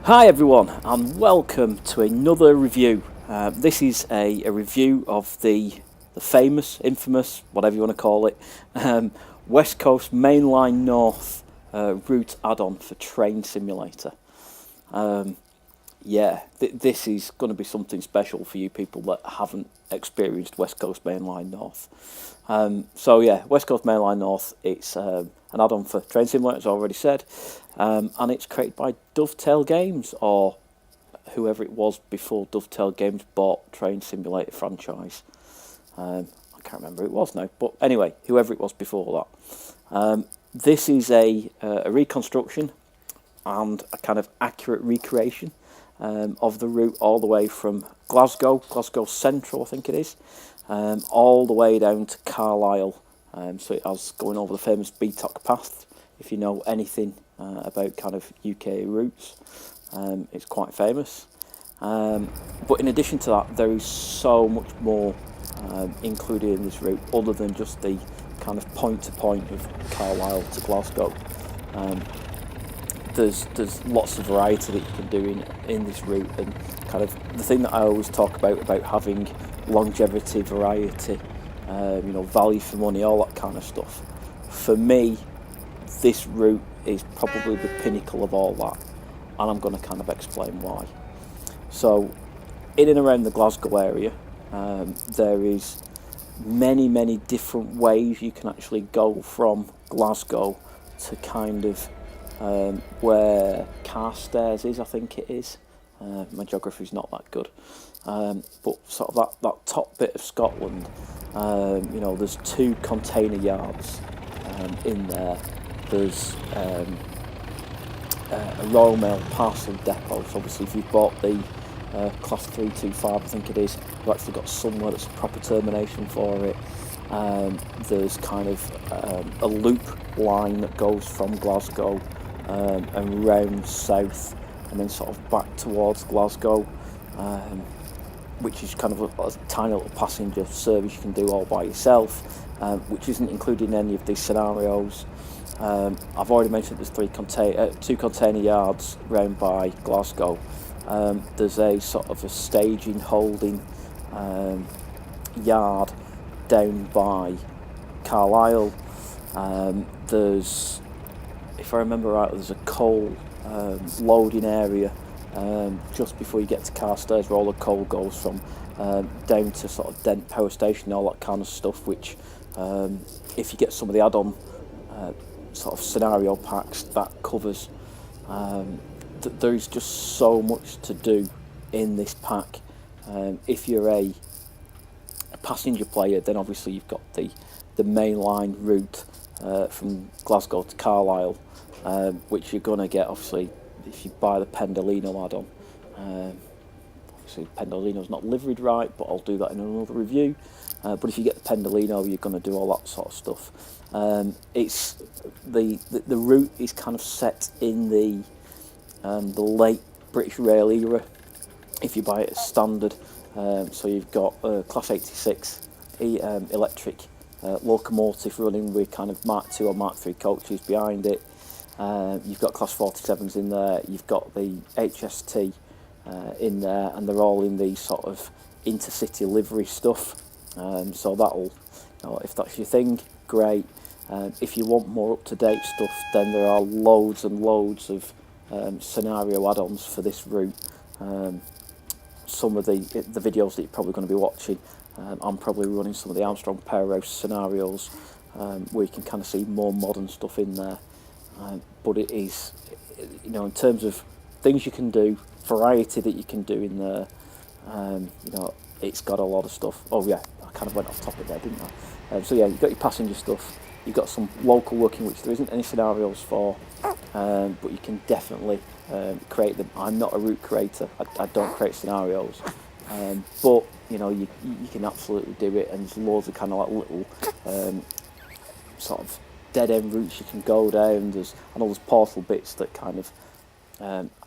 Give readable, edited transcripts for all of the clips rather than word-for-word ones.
Hi everyone, and welcome to another review. This is a review of the famous, infamous, whatever you want to call it, West Coast Mainline North route add-on for Train Simulator. This is going to be something special for you people that haven't experienced West Coast Mainline North. West Coast Mainline North, it's an add-on for Train Simulator, as I already said, and it's created by Dovetail Games, or whoever it was before Dovetail Games bought Train Simulator franchise. I can't remember who it was now, but anyway, whoever it was before that. This is a reconstruction and a kind of accurate recreation of the route all the way from Glasgow Central, I think it is, all the way down to Carlisle. So it has going over the famous Beatock Path. If you know anything about kind of UK routes, it's quite famous. But in addition to that, there is so much more included in this route, other than just the kind of point-to-point of Carlisle to Glasgow. There's lots of variety that you can do in this route, and kind of the thing that I always talk about having longevity, variety, value for money, all that kind of stuff. For me, this route is probably the pinnacle of all that, and I'm going to kind of explain why. So, in and around the Glasgow area, there is many different ways you can actually go from Glasgow to kind of where Carstairs is, I think it is. My geography's not that good, but sort of that top bit of Scotland. There's 2 container yards in there. There's a Royal Mail parcel depot. So obviously, if you've bought the Class 325, I think it is, you've actually got somewhere that's a proper termination for it. There's kind of a loop line that goes from Glasgow and round south, and then sort of back towards Glasgow, which is kind of a tiny little passenger service you can do all by yourself, which isn't included in any of these scenarios. I've already mentioned there's 2 container yards round by Glasgow. There's a sort of a staging holding yard down by Carlisle. There's, if I remember right, there's a coal loading area just before you get to Carstairs, where all the coal goes from, down to sort of Dent Power Station and all that kind of stuff, which if you get some of the add-on sort of scenario packs, that covers. There's just so much to do in this pack. If you're a passenger player, then obviously you've got the mainline route from Glasgow to Carlisle, which you're going to get obviously if you buy the Pendolino add-on. Obviously Pendolino's not liveried right, but I'll do that in another review. But if you get the Pendolino, you're going to do all that sort of stuff. It's the route is kind of set in the late British Rail era, if you buy it as standard. So you've got Class 86 electric locomotive running with kind of Mark II or Mark III coaches behind it. You've got Class 47s in there. You've got the HST in there, and they're all in the sort of intercity livery stuff. So that'll, if that's your thing, great. If you want more up-to-date stuff, then there are loads and loads of scenario add-ons for this route. Some of the videos that you're probably going to be watching, I'm probably running some of the Armstrong Powerhouse scenarios, where you can kind of see more modern stuff in there. But it is, in terms of things you can do, variety that you can do in there, it's got a lot of stuff. Oh yeah, I kind of went off topic there, didn't I? You've got your passenger stuff, you've got some local working, which there isn't any scenarios for, but you can definitely create them. I'm not a route creator, I don't create scenarios, but you can absolutely do it, and there's loads of kind of like little sort of dead end routes you can go down. I know there's portal bits that kind of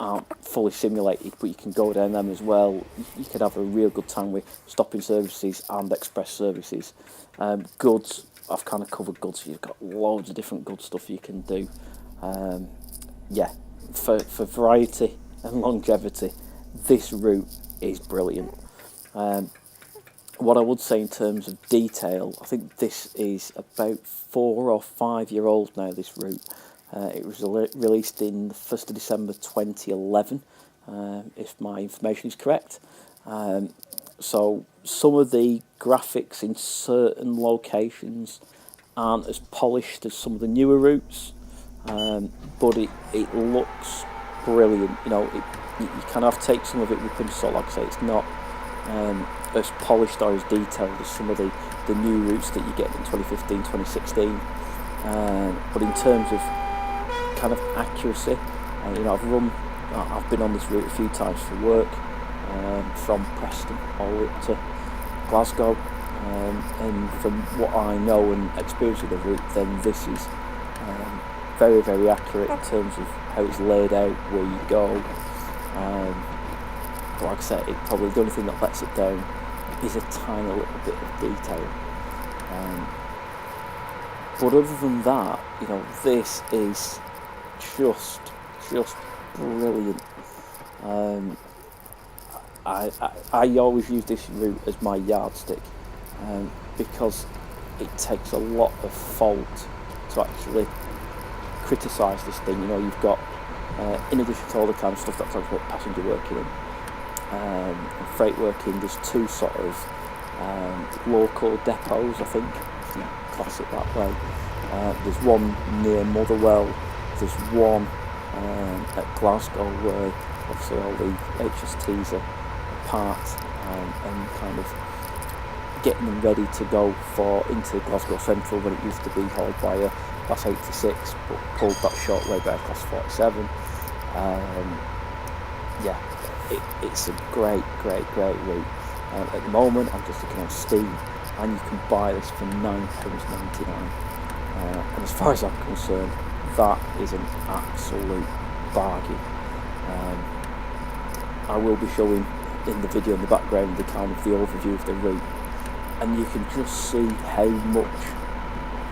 aren't fully simulated, but you can go down them as well. You could have a real good time with stopping services and express services. Goods, I've kind of covered goods. You've got loads of different good stuff you can do. For variety, and longevity, this route is brilliant. What I would say in terms of detail, I think this is about 4 or 5 year old now, this route. It was released in the 1st of December 2011, if my information is correct. So some of the graphics in certain locations aren't as polished as some of the newer routes, but it looks brilliant. You know, you kind of take some of it with a pinch of salt. Like I say, it's not as polished or as detailed as some of the new routes that you get in 2015, 2016. But in terms of kind of accuracy, you know, I've been on this route a few times for work, from Preston all the way up to Glasgow, and from what I know and experience of the route, then this is very, very accurate in terms of how it's laid out, where you go. But like I said, probably the only thing that lets it down is a tiny little bit of detail. But other than that, you know, this is just brilliant. I always use this route as my yardstick, because it takes a lot of fault to actually criticise this thing. You know, you've got, in addition to all the kind of stuff that talks about passenger working and freight working, there's 2 sort of local depots, I think, if you class it that way. There's one near Motherwell, there's one at Glasgow where obviously all the HSTs are parked, and kind of getting them ready to go into Glasgow Central, when it used to be hauled by a Class 86, but pulled that short way by a Class 47. Yeah, it's a great route. At the moment, I'm just looking on Steam, and you can buy this for £9.99. And as far as I'm concerned, that is an absolute bargain. I will be showing in the video in the background the kind of the overview of the route, and you can just see how much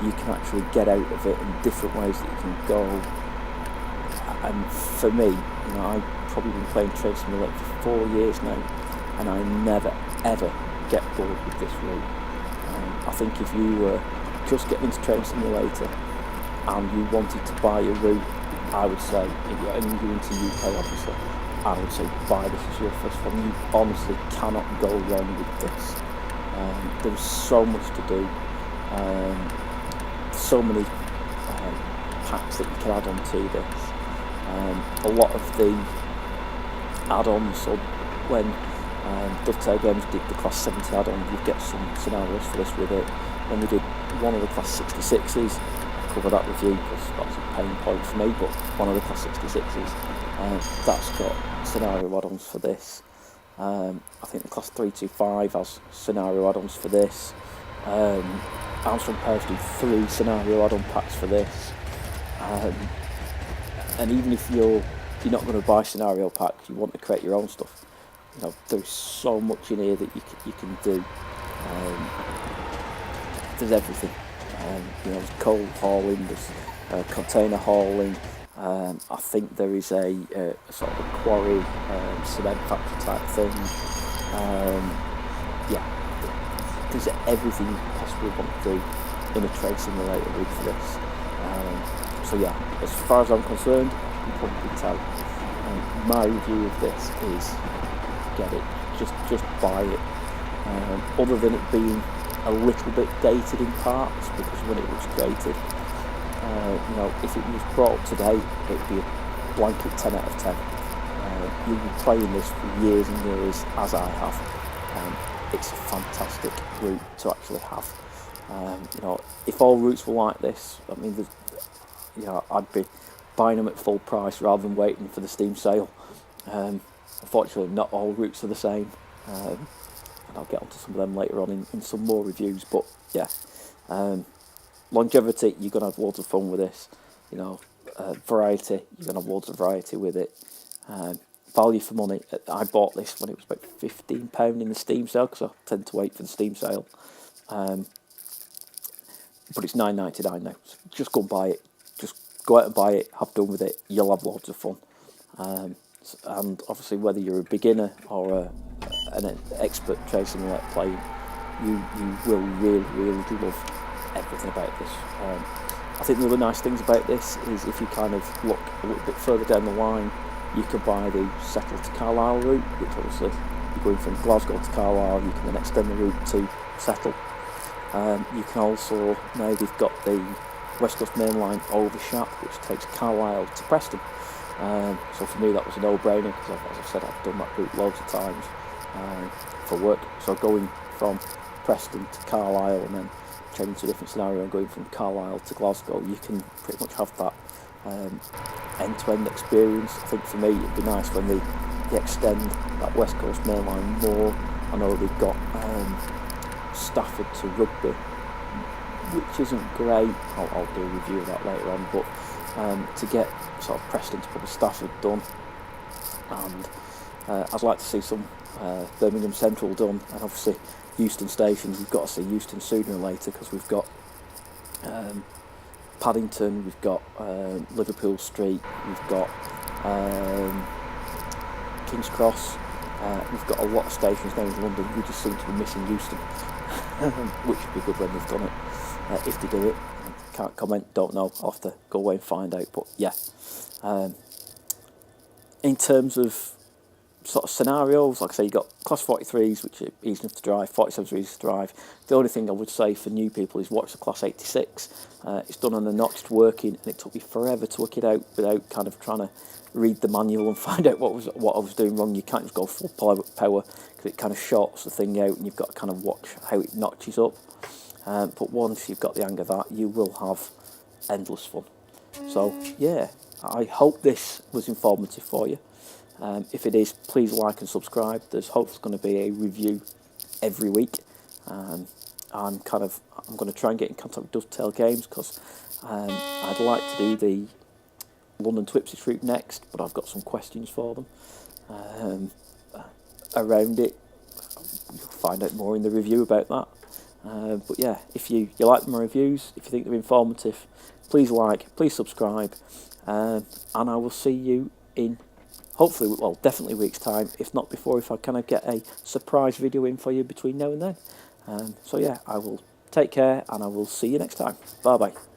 you can actually get out of it in different ways that you can go. And for me, you know, I've probably been playing Train Simulator for 4 years now, and I never ever get bored with this route. I think if you were just getting into Train Simulator and you wanted to buy a route, I would say, if you're into UK obviously, I would say buy this as your first one. You honestly cannot go wrong with this. There's so much to do, so many packs that you can add on to this. A lot of the add-ons, so when Dovetail Games did the Class 70 add-on, you'd get some scenarios for this with it. When we did one of the Class 66s, I'll cover that with you because that's a pain point for me, but one of the Class 66s, that's got scenario add-ons for this. I think the Class 325 has scenario add-ons for this. Armstrong Pairs do 3 scenario add-on packs for this. And even if you're not going to buy scenario packs, you want to create your own stuff, you know, there's so much in here that you can do. There's everything. You know, there's coal hauling, there's container hauling. I think there is a sort of a quarry, cement factory type thing. Yeah, there's everything you could possibly want to do in a train simulator route for this. So yeah, as far as I'm concerned, you can probably tell. My review of this is get it, just buy it. Other than it being a little bit dated in parts, because when it was created, you know, if it was brought up today, it'd be a blanket 10 out of 10. You'll be playing this for years and years, as I have. It's a fantastic route to actually have. You know, if all routes were like this, I mean, you know, I'd be buying them at full price rather than waiting for the Steam sale. Unfortunately, not all routes are the same, and I'll get onto some of them later on in some more reviews. But yeah, longevity, you're gonna have loads of fun with this. You know, variety, you're gonna have loads of variety with it. Value for money. I bought this when it was about £15 in the Steam sale, because I tend to wait for the Steam sale. But it's £9.99 now. So just go and buy it. Just go out and buy it. Have done with it. You'll have loads of fun. and obviously whether you're a beginner or an expert chasing and playing, you will really love everything about this. I think the other nice things about this is if you kind of look a little bit further down the line, you can buy the Settle to Carlisle route, which obviously you're going from Glasgow to Carlisle, you can then extend the route to Settle. You can also, now they've got the West Coast Mainline Overshap, which takes Carlisle to Preston. So for me that was a no-brainer, because as I said, I've done that route loads of times for work. So going from Preston to Carlisle and then changing to a different scenario and going from Carlisle to Glasgow, you can pretty much have that end-to-end experience. I think for me it'd be nice when they extend that West Coast Mainline more. I know they've got Stafford to Rugby, which isn't great. I'll do a review of that later on, but to get sort of Preston to probably Stafford done, and I'd like to see some Birmingham Central done, and obviously Euston stations, we've got to see Euston sooner or later, because we've got Paddington, we've got Liverpool Street, we've got King's Cross, we've got a lot of stations now in London. We just seem to be missing Euston, which would be good when they've done it. If they do it, can't comment, don't know, I'll have to go away and find out, but yeah. In terms of sort of scenarios, like I say, you've got class 43s, which are easy enough to drive, 47s are easy to drive. The only thing I would say for new people is watch the class 86. It's done on a notched working, and it took me forever to work it out without kind of trying to read the manual and find out what I was doing wrong. You can't just go full power, because it kind of shorts the thing out, and you've got to kind of watch how it notches up. But once you've got the hang of that, you will have endless fun. So yeah, I hope this was informative for you. If it is, please like and subscribe. There's hopefully going to be a review every week. I'm going to try and get in contact with Dovetail Games, because I'd like to do the London to Ipswich route next, but I've got some questions for them around it. You'll find out more in the review about that. But yeah, if you like my reviews, if you think they're informative, please like, please subscribe, and I will see you in hopefully, well, definitely a week's time, if not before, if I kind of get a surprise video in for you between now and then. So yeah, I will take care, and I will see you next time. Bye bye.